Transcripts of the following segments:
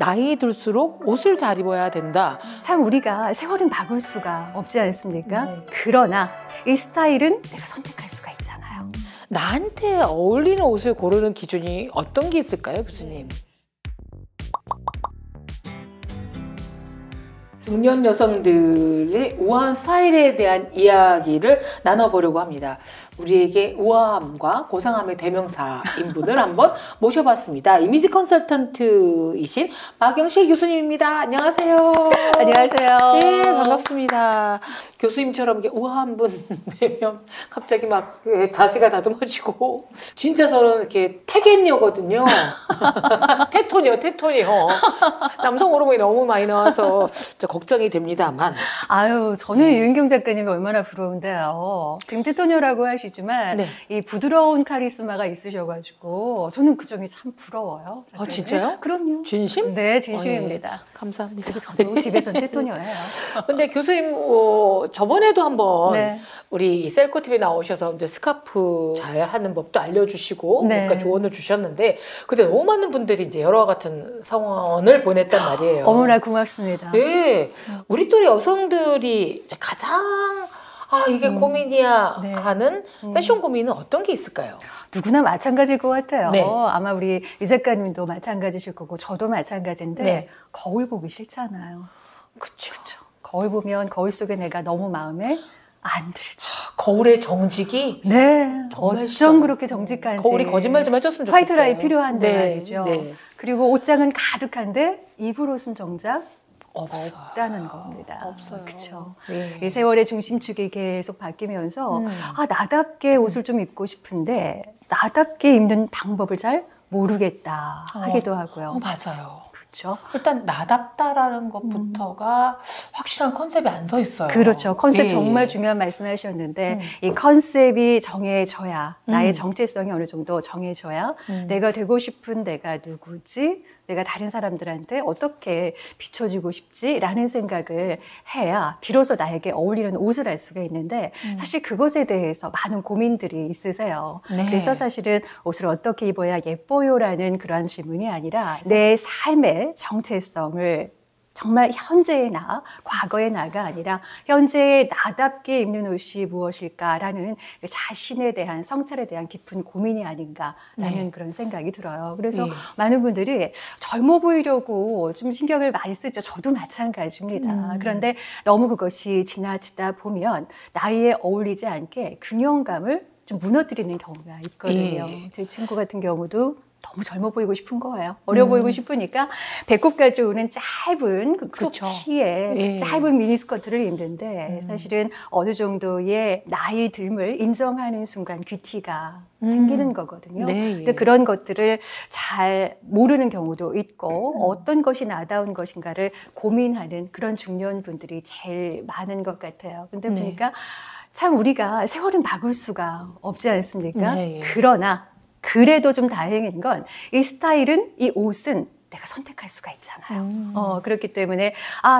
나이 들수록 옷을 잘 입어야 된다. 참 우리가 세월은 바꿀 수가 없지 않습니까? 네. 그러나 이 스타일은 내가 선택할 수가 있잖아요. 나한테 어울리는 옷을 고르는 기준이 어떤 게 있을까요, 교수님? 중년 여성들의 우아한 스타일에 대한 이야기를 나눠보려고 합니다. 우리에게 우아함과 고상함의 대명사인 분을 한번 모셔봤습니다. 이미지 컨설턴트이신 박영실 교수님입니다. 안녕하세요. 안녕하세요. 네, 반갑습니다. 교수님처럼 이렇게 우아한 분 뵈면 갑자기 막 자세가 다듬어지고, 진짜 저는 이렇게 태견녀거든요. 테토녀. 남성 호르몬이 너무 많이 나와서 걱정이 됩니다만. 아유, 저는 유인경 작가님이 얼마나 부러운데요. 지금 테토녀라고 하시지만 네. 이 부드러운 카리스마가 있으셔가지고 저는 그 점이 참 부러워요. 아, 진짜요? 그럼요. 진심? 네, 진심입니다. 감사합니다. 그리고 저도 집에서는 테토녀예요. 근데 교수님, 저번에도 한번 네. 우리 셀코TV에 나오셔서 이제 스카프 잘 하는 법도 알려주시고, 네. 그러니까 조언을 주셨는데, 그때 너무 많은 분들이 이제 여러 같은 성원을 보냈단 말이에요. 어머나 고맙습니다. 네. 우리 또래 여성들이 이제 가장 이게 고민이야 네. 하는 패션 고민은 어떤 게 있을까요? 누구나 마찬가지일 것 같아요. 네. 아마 우리 유 작가님도 마찬가지실 거고 저도 마찬가지인데 네. 거울 보기 싫잖아요. 그렇죠. 거울 보면 거울 속에 내가 너무 마음에 안 들죠. 거울의 정직이 네. 정말 어쩜 싫어요. 그렇게 정직한지. 거울이 거짓말 좀 해줬으면 좋겠어요. 화이트라이 필요한데 네. 말이죠. 네. 그리고 옷장은 가득한데 입을 옷은 정작 없다는 없어요. 겁니다. 없어요. 그렇죠. 네. 이 세월의 중심축이 계속 바뀌면서 나답게 옷을 좀 입고 싶은데 나답게 입는 방법을 잘 모르겠다 하기도 하고요. 맞아요. 그렇죠. 일단 나답다라는 것부터가 확실한 컨셉이 안 서 있어요. 그렇죠. 컨셉 네. 정말 중요한 말씀하셨는데 이 컨셉이 정해져야 나의 정체성이 어느 정도 정해져야 내가 되고 싶은 내가 누구지? 내가 다른 사람들한테 어떻게 비춰주고 싶지라는 생각을 해야 비로소 나에게 어울리는 옷을 알 수가 있는데 사실 그것에 대해서 많은 고민들이 있으세요. 네. 그래서 사실은 옷을 어떻게 입어야 예뻐요라는 그런 질문이 아니라 내 삶의 정체성을 정말 현재의 나, 과거의 나가 아니라 현재의 나답게 입는 옷이 무엇일까라는 자신에 대한 성찰에 대한 깊은 고민이 아닌가라는 네. 그런 생각이 들어요. 그래서 네. 많은 분들이 젊어 보이려고 좀 신경을 많이 쓰죠. 저도 마찬가지입니다. 그런데 너무 그것이 지나치다 보면 나이에 어울리지 않게 균형감을 좀 무너뜨리는 경우가 있거든요. 예. 제 친구 같은 경우도 너무 젊어 보이고 싶은 거예요. 어려 보이고 싶으니까 배꼽까지 오는 짧은 그 그렇죠. 티에 예. 짧은 미니스커트를 입는데 사실은 어느 정도의 나이 듦을 인정하는 순간 귀티가 생기는 거거든요. 네. 근데 그런 것들을 잘 모르는 경우도 있고 어떤 것이 나다운 것인가를 고민하는 그런 중년분들이 제일 많은 것 같아요. 근데 네. 보니까 참 우리가 세월은 바꿀 수가 없지 않습니까? 네. 그러나 그래도 좀 다행인 건 이 스타일은, 이 옷은 내가 선택할 수가 있잖아요. 그렇기 때문에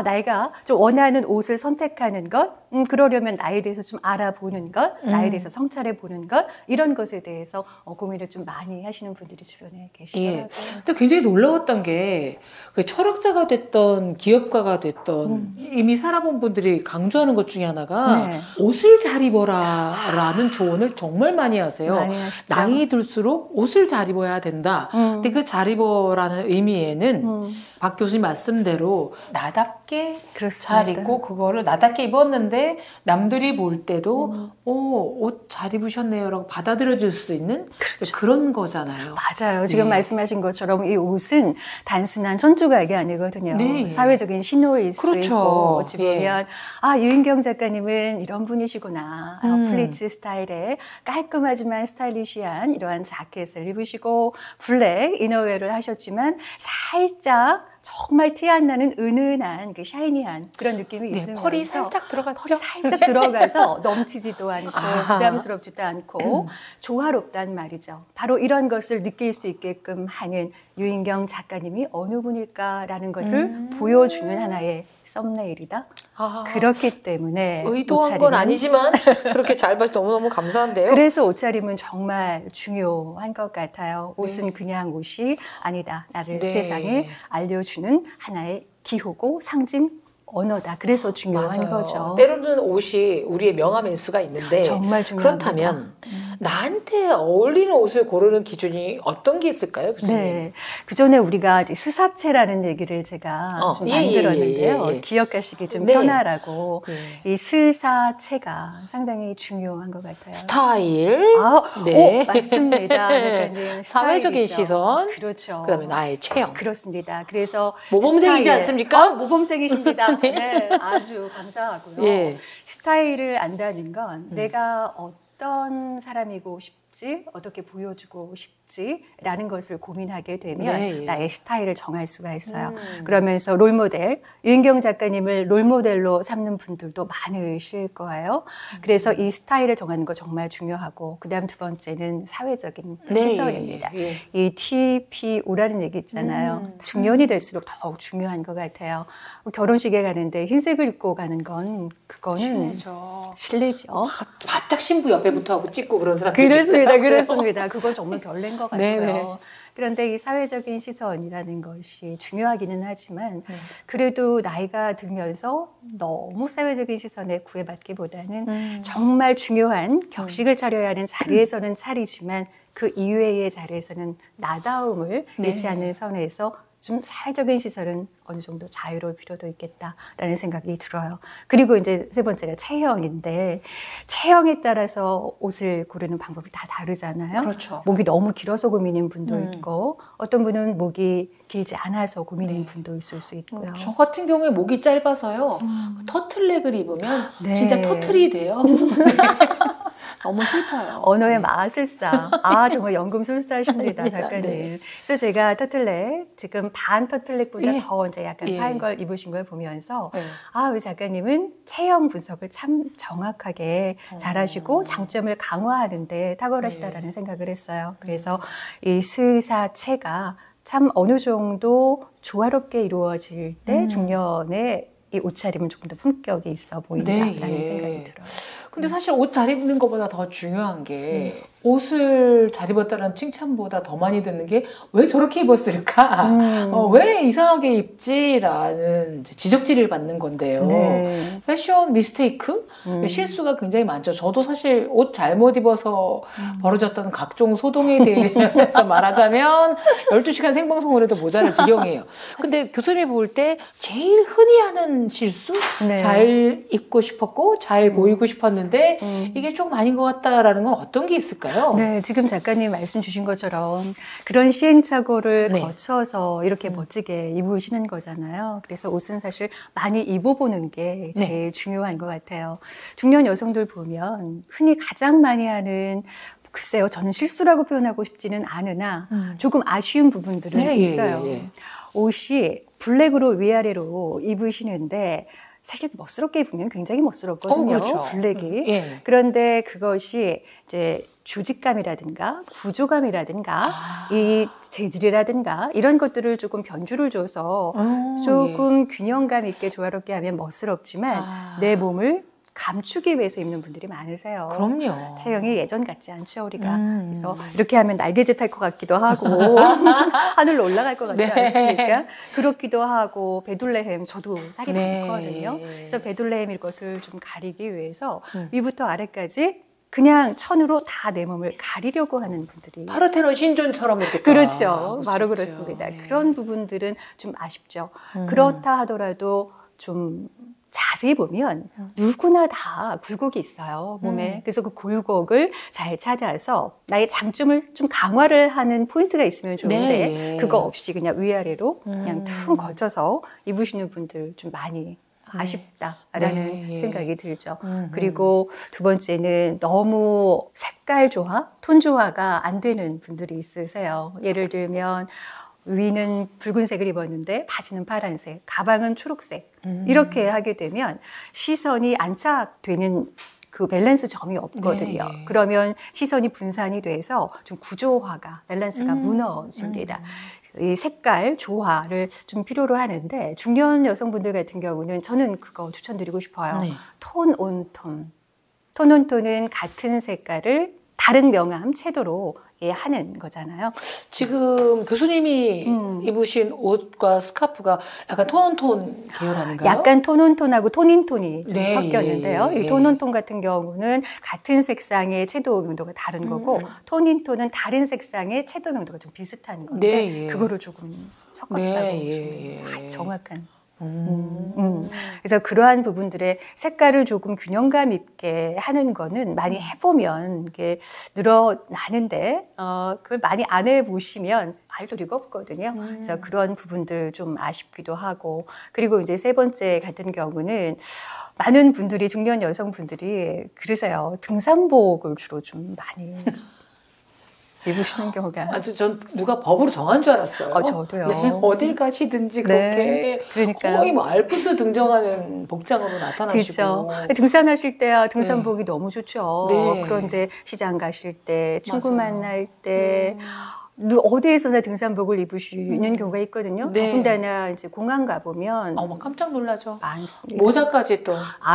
내가 좀 원하는 옷을 선택하는 것, 그러려면 나에 대해서 좀 알아보는 것, 나에 대해서 성찰해 보는 것, 이런 것에 대해서 고민을 좀 많이 하시는 분들이 주변에 계시더라고요. 예. 근데 굉장히 놀라웠던 게 그 철학자가 됐던 기업가가 됐던 이미 살아본 분들이 강조하는 것 중에 하나가 네. 옷을 잘 입어라라는 조언을 정말 많이 하세요. 많이 하시죠. 나이 들수록 옷을 잘 입어야 된다. 근데 그 잘 입어라는 의미에는 박 교수님 말씀대로 나답게 그렇습니다. 잘 입고 그거를 나답게 입었는데 남들이 볼 때도 옷 잘 입으셨네요라고 받아들여줄 수 있는 그런 거잖아요. 맞아요. 지금 네. 말씀하신 것처럼 이 옷은 단순한 천조각이 아니거든요. 네. 사회적인 신호일 수 그렇죠. 있고 어찌 보면 예. 유인경 작가님은 이런 분이시구나. 플리츠 스타일의 깔끔하지만 스타일리시한 이러한 자켓을 입으시고 블랙 이너웨어를 하셨지만 살짝 정말 티 안 나는 은은한 그 샤이니한 그런 느낌이 네, 있으면서 펄이 살짝 들어갔죠. 펄이 살짝 들어가서 넘치지도 않고 부담스럽지도 않고 조화롭단 말이죠. 바로 이런 것을 느낄 수 있게끔 하는 유인경 작가님이 어느 분일까라는 것을 보여주는 하나의 썸네일이다. 그렇기 때문에 의도한 건 아니지만 그렇게 잘 봐서 너무너무 감사한데요. 그래서 옷차림은 정말 중요한 것 같아요. 옷은 그냥 옷이 아니다. 나를 세상에 알려주는 하나의 기호고 상징 언어다. 그래서 중요한 거죠. 때로는 옷이 우리의 명함일 수가 있는데 정말 중요합니다. 그렇다면 나한테 어울리는 옷을 고르는 기준이 어떤 게 있을까요? 교수님? 네. 그 전에 우리가 스사체라는 얘기를 제가 좀 만들었는데요. 기억하시기 좀 편하라고. 이 스사체가 상당히 중요한 것 같아요. 스타일. 네. 맞습니다. 작가님. 사회적인 시선. 그렇죠. 그다음에 나의 체형. 그렇습니다. 그래서 모범생이지 않습니까? 모범생이십니다. 네. 아주 감사하고요. 스타일을 안다는 건 내가 어떤 사람이고 싶지, 어떻게 보여주고 싶지라는 것을 고민하게 되면 나의 스타일을 정할 수가 있어요. 그러면서 롤모델, 유인경 작가님을 롤모델로 삼는 분들도 많으실 거예요. 그래서 이 스타일을 정하는 거 정말 중요하고, 그 다음 두 번째는 사회적인 시선입니다. 이 TPO라는 얘기 있잖아요. 중년이 될수록 더욱 중요한 것 같아요. 결혼식에 가는데 흰색을 입고 가는 건 그거는 실례죠. 바짝 신부 옆에 붙어하고 찍고 그런 사람들 있어요. 그렇습니다. 그건 정말 별난 것 같고요. 그런데 이 사회적인 시선이라는 것이 중요하기는 하지만 그래도 나이가 들면서 너무 사회적인 시선에 구애받기보다는 정말 중요한 격식을 차려야 하는 자리에서는 차리지만 그 이외의 자리에서는 나다움을 잃지 않는 선에서 좀 사회적인 시설은 어느 정도 자유로울 필요도 있겠다라는 생각이 들어요. 그리고 이제 세 번째가 체형인데, 체형에 따라서 옷을 고르는 방법이 다 다르잖아요. 그렇죠. 목이 너무 길어서 고민인 분도 있고, 어떤 분은 목이 길지 않아서 고민인 분도 있을 수 있고요. 저 같은 경우에 목이 짧아서요. 터틀넥을 입으면 진짜 터틀이 돼요. 너무 슬퍼요. 언어의 마술사. 정말 연금술사십니다, 작가님. 그래서 제가 터틀넥, 지금 반 터틀넥보다 더 이제 약간 파인 걸 입으신 걸 보면서, 우리 작가님은 체형 분석을 참 정확하게 잘하시고 장점을 강화하는데 탁월하시다라는 생각을 했어요. 그래서 이 스사체가 참 어느 정도 조화롭게 이루어질 때 중년에 이 옷차림은 조금 더 품격이 있어 보인다라는 생각이 들어요. 근데 사실 옷 잘 입는 것보다 더 중요한 게 옷을 잘 입었다는 칭찬보다 더 많이 듣는 게 왜 저렇게 입었을까? 왜 이상하게 입지라는 지적질을 받는 건데요. 패션 미스테이크? 실수가 굉장히 많죠. 저도 사실 옷 잘못 입어서 벌어졌던 각종 소동에 대해서 말하자면 12시간 생방송을 해도 모자랄 지경이에요. 근데 교수님이 볼 때 제일 흔히 하는 실수? 잘 입고 싶었고 잘 보이고 싶었는데 이게 조금 아닌 것 같다라는 건 어떤 게 있을까요? 네, 지금 작가님 말씀 주신 것처럼 그런 시행착오를 거쳐서 이렇게 멋지게 입으시는 거잖아요. 그래서 옷은 사실 많이 입어보는 게 제일 중요한 것 같아요. 중년 여성들 보면 흔히 가장 많이 하는, 글쎄요, 저는 실수라고 표현하고 싶지는 않으나 조금 아쉬운 부분들은 있어요. 옷이 블랙으로 위아래로 입으시는데 사실 멋스럽게 입으면 굉장히 멋스럽거든요. 블랙이. 그런데 그것이 이제 조직감이라든가 구조감이라든가 이 재질이라든가 이런 것들을 조금 변주를 줘서 조금 균형감 있게 조화롭게 하면 멋스럽지만 내 몸을 감추기 위해서 입는 분들이 많으세요. 그럼요. 체형이 예전 같지 않죠, 우리가. 그래서 이렇게 하면 날개짓 할 것 같기도 하고 하늘로 올라갈 것 같지 않습니까? 그렇기도 하고, 베들레헴, 저도 살이 많거든요. 그래서 베들레헴일 것을 좀 가리기 위해서 위부터 아래까지 그냥 천으로 다 내 몸을 가리려고 하는 분들이. 파르테논 신전처럼 이렇게. 그렇죠. 바로 그렇습니다. 그런 부분들은 좀 아쉽죠. 그렇다 하더라도 좀 자세히 보면 누구나 다 굴곡이 있어요, 몸에. 그래서 그 굴곡을 잘 찾아서 나의 장점을 좀 강화를 하는 포인트가 있으면 좋은데 그거 없이 그냥 위아래로 그냥 퉁 걸쳐서 입으시는 분들 좀 많이 아쉽다라는 생각이 들죠. 그리고 두 번째는 너무 색깔 조화, 톤 조화가 안 되는 분들이 있으세요. 예를 들면 위는 붉은색을 입었는데 바지는 파란색, 가방은 초록색 이렇게 하게 되면 시선이 안착되는 그 밸런스 점이 없거든요. 그러면 시선이 분산이 돼서 좀 구조화가, 밸런스가 무너집니다. 이 색깔 조화를 좀 필요로 하는데 중년 여성분들 같은 경우는 저는 그거 추천드리고 싶어요. 네. 톤 온 톤. 톤 온 톤은 같은 색깔을 다른 명암 채도로 하는 거잖아요. 지금 교수님이 입으신 옷과 스카프가 약간 톤온톤 계열 아닌가요? 약간 톤온톤하고 톤인톤이 좀 네, 섞였는데요. 예, 예. 이 톤온톤 같은 경우는 같은 색상의 채도 명도가 다른 거고 톤인톤은 다른 색상의 채도 명도가 좀 비슷한 건데 네, 예. 그거를 조금 섞었다고 네, 예. 정확한. 그래서 그러한 부분들의 색깔을 조금 균형감 있게 하는 거는 많이 해보면 이게 늘어나는데 그걸 많이 안 해보시면 알 도리가 없거든요. 그래서 그런 부분들 좀 아쉽기도 하고 그리고 이제 세 번째 같은 경우는 많은 분들이 중년 여성분들이 그러세요. 등산복을 주로 좀 많이 입으시는 경우가. 아주 전 누가 법으로 정한 줄 알았어요. 저도요. 네, 어딜 가시든지 그렇게 그러니까요. 거의 뭐 알프스 등정하는 복장으로 나타나시고. 그렇죠. 등산하실 때야 등산복이 너무 좋죠. 네. 그런데 시장 가실 때, 친구 맞아요. 만날 때, 어디에서나 등산복을 입으시는 경우가 있거든요. 네. 더군다나 이제 공항 가보면 어머 깜짝 놀라죠. 많습니다. 모자까지 또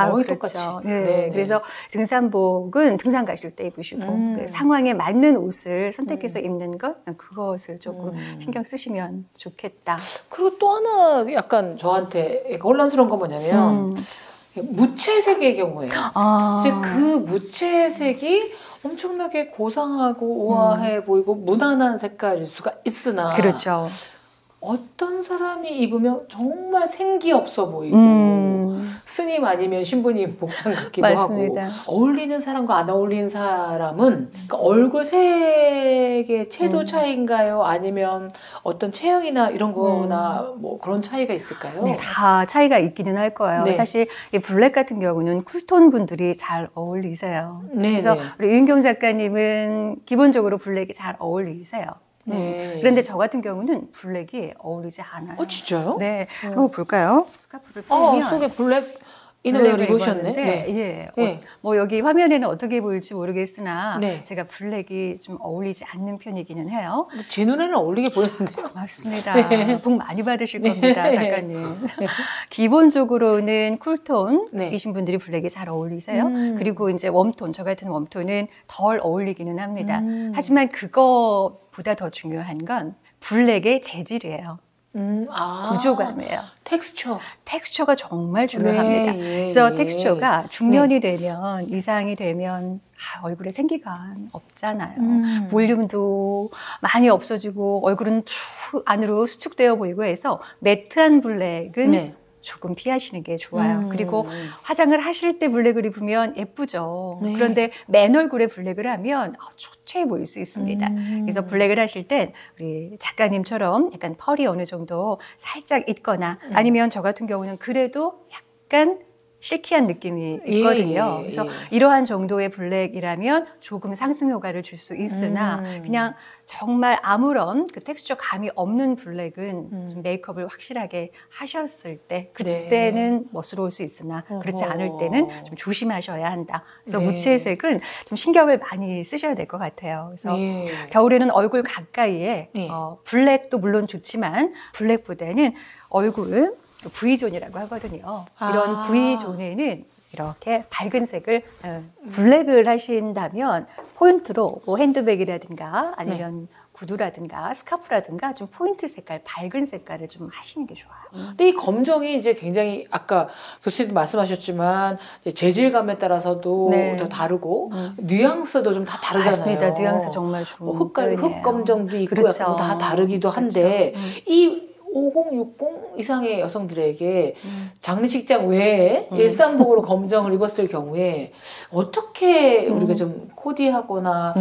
거의 그렇죠. 똑같이. 네. 네. 그래서 등산복은 등산 가실 때 입으시고 그 상황에 맞는 옷을 선택해서 입는 것 그것을 조금 신경 쓰시면 좋겠다. 그리고 또 하나 약간 저한테 혼란스러운 건 뭐냐면 무채색의 경우에요. 이제 그 무채색이 엄청나게 고상하고 우아해 보이고 무난한 색깔일 수가 있으나 그렇죠. 어떤 사람이 입으면 정말 생기 없어 보이고 스님 아니면 신부님 복장 같기도 맞습니다. 하고 어울리는 사람과 안 어울리는 사람은 그러니까 얼굴 색의 채도 차이인가요? 아니면 어떤 체형이나 이런 거나 뭐 그런 차이가 있을까요? 네, 다 차이가 있기는 할 거예요. 네. 사실 이 블랙 같은 경우는 쿨톤 분들이 잘 어울리세요. 네, 그래서 네. 우리 유인경 작가님은 기본적으로 블랙이 잘 어울리세요. 네. 그런데 저 같은 경우는 블랙이 어울리지 않아요. 진짜요? 네, 한번 볼까요? 스카프를 빼면 속에 블랙 이너웨어를 입으셨네. 예. 네. 뭐 여기 화면에는 어떻게 보일지 모르겠으나 네. 제가 블랙이 좀 어울리지 않는 편이기는 해요. 제 눈에는 어울리게 보이는데요. 맞습니다. 네. 복 많이 받으실 겁니다, 작가님. 기본적으로는 쿨톤이신 분들이 블랙이 잘 어울리세요. 그리고 이제 웜톤, 저 같은 웜톤은 덜 어울리기는 합니다. 하지만 그거보다 더 중요한 건 블랙의 재질이에요. 구조감이에요. 텍스처가 정말 중요합니다. 네, 그래서 텍스처가 중년이 되면, 이상이 되면 얼굴에 생기가 없잖아요. 볼륨도 많이 없어지고 얼굴은 쭉 안으로 수축되어 보이고 해서 매트한 블랙은 조금 피하시는 게 좋아요. 그리고 화장을 하실 때 블랙을 입으면 예쁘죠. 네. 그런데 맨 얼굴에 블랙을 하면 초췌해 보일 수 있습니다. 그래서 블랙을 하실 땐 우리 작가님처럼 약간 펄이 어느 정도 살짝 있거나 아니면 저 같은 경우는 그래도 약간 실키한 느낌이 있거든요. 그래서 이러한 정도의 블랙이라면 조금 상승 효과를 줄 수 있으나 그냥 정말 아무런 그 텍스처 감이 없는 블랙은 좀 메이크업을 확실하게 하셨을 때 그때는 멋스러울 수 있으나 그렇지 않을 때는 좀 조심하셔야 한다. 그래서 무채색은 좀 신경을 많이 쓰셔야 될 것 같아요. 그래서 겨울에는 얼굴 가까이에 블랙도 물론 좋지만 블랙보다는 얼굴 V존이라고 하거든요. 이런 V존에는 이렇게 밝은 색을 블랙을 하신다면 포인트로 뭐 핸드백이라든가 아니면 구두라든가 스카프라든가 좀 포인트 색깔, 밝은 색깔을 좀 하시는 게 좋아요. 근데 이 검정이 이제 굉장히 아까 교수님 말씀하셨지만 재질감에 따라서도 더 다르고 뉘앙스도 좀 다 다르잖아요. 맞습니다. 뉘앙스 정말 좋은 흑 검정도 있고 그렇죠. 약간 다 다르기도 한데 이 5060 이상의 여성들에게 장례식장 외에 일상복으로 검정을 입었을 경우에 어떻게 우리가 좀 코디하거나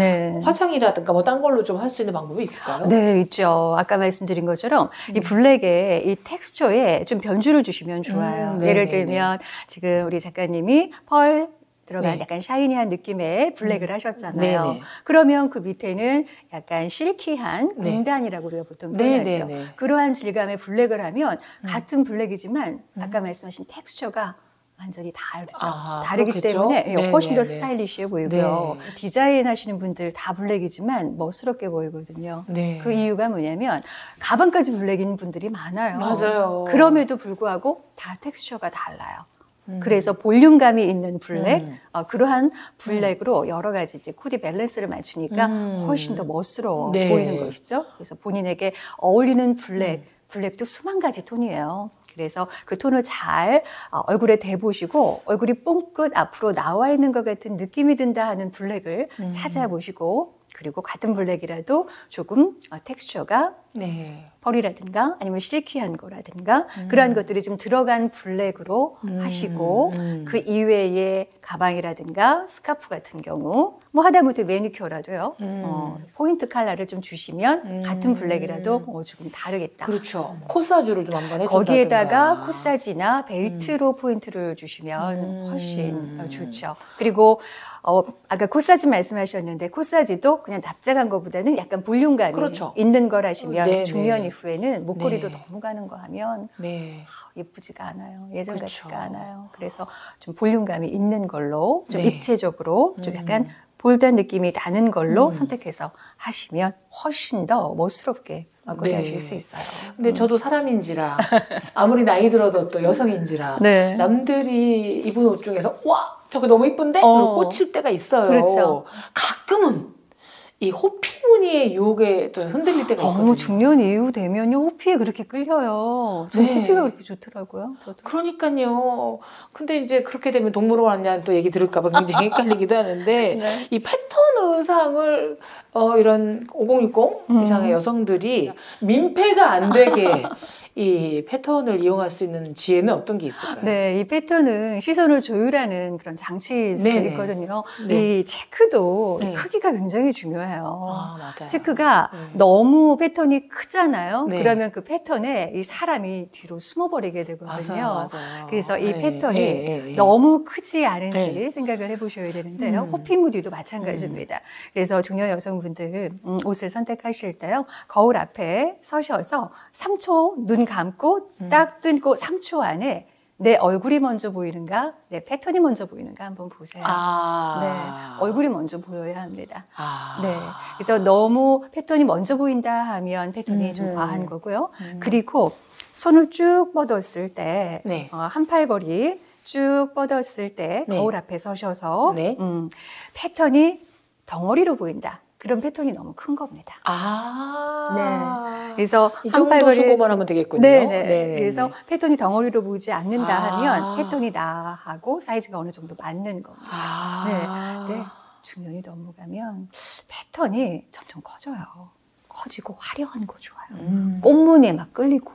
화장이라든가 뭐 딴 걸로 좀 할 수 있는 방법이 있을까요? 네, 있죠. 아까 말씀드린 것처럼 이 블랙의 이 텍스처에 좀 변주를 주시면 좋아요. 예를 들면 지금 우리 작가님이 펄 들어간 약간 샤이니한 느낌의 블랙을 하셨잖아요. 그러면 그 밑에는 약간 실키한 공단이라고 우리가 보통 표현하죠. 그러한 질감의 블랙을 하면 같은 블랙이지만 아까 말씀하신 텍스처가 완전히 다르죠. 아, 다르기 그렇겠죠? 때문에 네, 훨씬 더 네, 네. 스타일리시해 보이고요. 네. 디자인 하시는 분들 다 블랙이지만 멋스럽게 보이거든요. 네. 그 이유가 뭐냐면 가방까지 블랙인 분들이 많아요. 맞아요. 그럼에도 불구하고 다 텍스처가 달라요. 그래서 볼륨감이 있는 블랙, 그러한 블랙으로 여러 가지 이제 코디 밸런스를 맞추니까 훨씬 더 멋스러워 네. 보이는 것이죠. 그래서 본인에게 어울리는 블랙도 수만 가지 톤이에요. 그래서 그 톤을 잘 얼굴에 대보시고 얼굴이 뽕끝 앞으로 나와 있는 것 같은 느낌이 든다 하는 블랙을 찾아보시고 그리고 같은 블랙이라도 조금 텍스처가 네. 펄이라든가 아니면 실키한 거라든가 그러한 것들이 좀 들어간 블랙으로 하시고 그 이외에 가방이라든가 스카프 같은 경우 뭐 하다못해 매니큐어라도요. 포인트 컬러를 좀 주시면 같은 블랙이라도 조금 다르겠다. 그렇죠. 코사주를 좀 한번 해준다든가. 거기에다가 코사지나 벨트로 포인트를 주시면 훨씬 좋죠. 그리고 아까 코사지 말씀하셨는데 코사지도 그냥 납작한 것보다는 약간 볼륨감이 그렇죠. 있는 걸 하시면 네, 중년 네. 이후에는 목걸이도 네. 너무 가는 거 하면 네. 예쁘지가 않아요. 예전 그렇죠. 같지가 않아요. 그래서 좀 볼륨감이 있는 걸로 좀 네. 입체적으로 좀 약간 볼드한 느낌이 나는 걸로 선택해서 하시면 훨씬 더 멋스럽게 거디하실 수 있어요. 근데 저도 사람인지라 아무리 나이 들어도 또 여성인지라 네. 남들이 입은 옷 중에서 와 저거 너무 이쁜데? 그리고 꽂힐 때가 있어요. 그렇죠. 가끔은 이 호피 무늬의 유혹에 또 흔들릴 때가 있거든요. 중년 이후 되면요 호피에 그렇게 끌려요. 저 네. 호피가 그렇게 좋더라고요. 저도. 그러니까요. 근데 이제 그렇게 되면 동물원 왔냐는 또 얘기 들을까봐 굉장히 헷갈리기도 하는데 네. 이 패턴 의상을 이런 5060 이상의 여성들이 민폐가 안 되게 이 패턴을 이용할 수 있는 지혜는 어떤 게 있을까요? 네, 이 패턴은 시선을 조율하는 그런 장치일 수 네네. 있거든요. 네. 이 체크도 네. 크기가 굉장히 중요해요. 아, 맞아요. 체크가 네. 너무 패턴이 크잖아요. 네. 그러면 그 패턴에 이 사람이 뒤로 숨어버리게 되거든요. 맞아요. 그래서 이 네. 패턴이 네. 너무 크지 않은지 네. 생각을 해보셔야 되는데요. 호피 무늬도 마찬가지입니다. 그래서 중년 여성분들 옷을 선택하실 때요. 거울 앞에 서셔서 3초 눈 감고 딱 뜨고 3초 안에 내 얼굴이 먼저 보이는가, 내 패턴이 먼저 보이는가 한번 보세요. 네, 얼굴이 먼저 보여야 합니다. 네, 그래서 너무 패턴이 먼저 보인다 하면 패턴이 좀 과한 거고요. 그리고 손을 쭉 뻗었을 때, 네. 한팔걸이 쭉 뻗었을 때 네. 거울 앞에 서셔서 네. 패턴이 덩어리로 보인다. 그런 패턴이 너무 큰 겁니다. 네. 그래서 이 정도 수고만 하면 되겠군요. 네네. 그래서 패턴이 덩어리로 보이지 않는다 아. 하면 패턴이 나하고 사이즈가 어느 정도 맞는 겁니다. 네. 중년이 넘어가면 패턴이 점점 커져요. 커지고 화려한 거 좋아요. 꽃무늬에 막 끌리고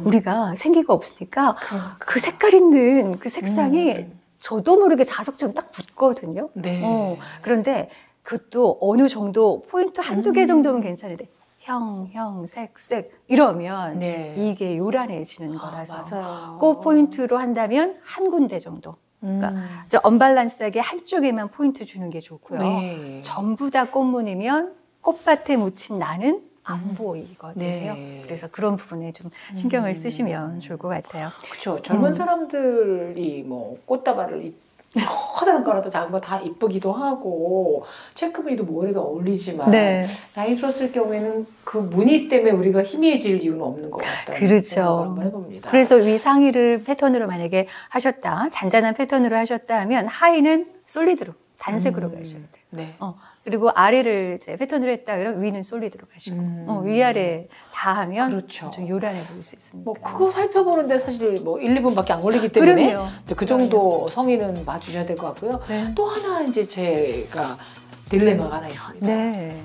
우리가 생기가 없으니까 그 색깔 있는 그 색상이 저도 모르게 자석처럼 딱 붙거든요. 네. 그런데 그것도 어느 정도 포인트 한두 개 정도면 괜찮은데 형, 색 이러면 네. 이게 요란해지는 거라서 맞아요. 꼭 포인트로 한다면 한 군데 정도. 그러니까 저 언밸런스하게 한쪽에만 포인트 주는 게 좋고요. 네. 전부 다 꽃무늬면 꽃밭에 묻힌 나는 안 보이거든요. 네. 그래서 그런 부분에 좀 신경을 쓰시면 좋을 것 같아요. 그렇죠. 젊은 사람들이 뭐 꽃다발을 커다란 거라도 작은 거 다 이쁘기도 하고 체크무늬도 머리가 어울리지만 네. 나이 들었을 경우에는 그 무늬 때문에 우리가 희미해질 이유는 없는 것 같다. 그렇죠. 한번 해봅니다. 그래서 위 상의를 패턴으로 만약에 하셨다, 잔잔한 패턴으로 하셨다 하면 하의는 솔리드로 단색으로 가셔야 돼요. 네. 그리고 아래를 이제 패턴으로 했다 그러면 위는 솔리드로 가시고 위아래 다 하면 그렇죠. 좀 요란해 보일 수 있으니까. 뭐 그거 살펴보는데 사실 뭐 1, 2분밖에 안 걸리기 때문에 그럼요. 그 정도 성의는 봐주셔야 될 것 같고요. 네. 또 하나 이제 제가 딜레마가 하나 있습니다. 네.